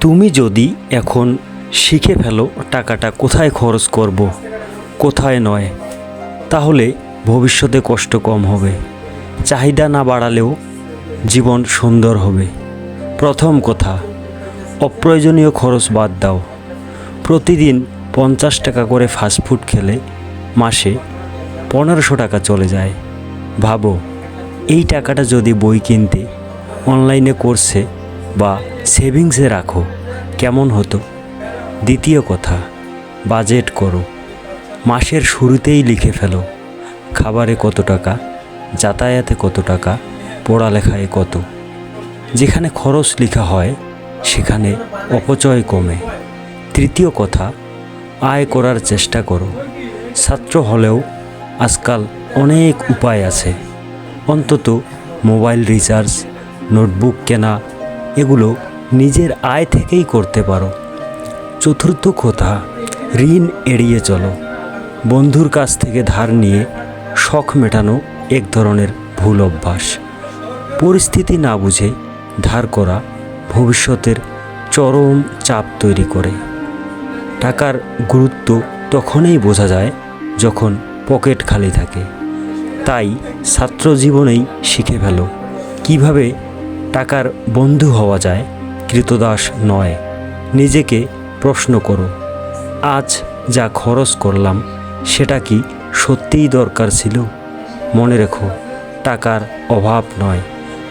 তুমি যদি এখন শিখে ফেলো টাকাটা কোথায় খরচ করব, কোথায় নয়, তাহলে ভবিষ্যতে কষ্ট কম হবে। চাহিদা না বাড়ালেও জীবন সুন্দর হবে। প্রথম কথা, অপ্রয়োজনীয় খরচ বাদ দাও। প্রতিদিন 50 টাকা করে ফাস্টফুড খেলে মাসে 1500 টাকা চলে যায়। ভাবো, এই টাকাটা যদি বই কিনতে, অনলাইনে কোর্সে বা সেভিংসে রাখো কেমন হতো। দ্বিতীয় কথা, বাজেট করো। মাসের শুরুতেই লিখে ফেলো খাবারে কত টাকা, যাতায়াতে কত টাকা, পড়ালেখায় কত। যেখানে খরচ লেখা হয় সেখানে অপচয় কমে। তৃতীয় কথা, আয় করার চেষ্টা করো। ছাত্র হলেও আজকাল অনেক উপায় আছে। অন্তত মোবাইল রিচার্জ, নোটবুক কেনা, এগুলো নিজের আয় থেকেই করতে পারো। চতুর্থ কথা, ঋণ এড়িয়ে চলো। বন্ধুর কাছ থেকে ধার নিয়ে শখ মেটানো এক ধরনের ভুল অভ্যাস। পরিস্থিতি না বুঝে ধার করা ভবিষ্যতের চরম চাপ তৈরি করে। টাকার গুরুত্ব তখনই বোঝা যায় যখন পকেট খালি থাকে। তাই ছাত্র জীবনেই শিখে ফেলো কিভাবে টাকার বন্ধু হওয়া যায়, কৃতদাস নয়। নিজেকে প্রশ্ন করো, আজ যা খরচ করলাম সেটা কি সত্যিই দরকার ছিল? মনে রেখো, টাকার অভাব নয়,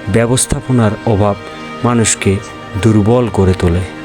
ব্যবস্থাপনার অভাব মানুষকে দুর্বল করে তোলে।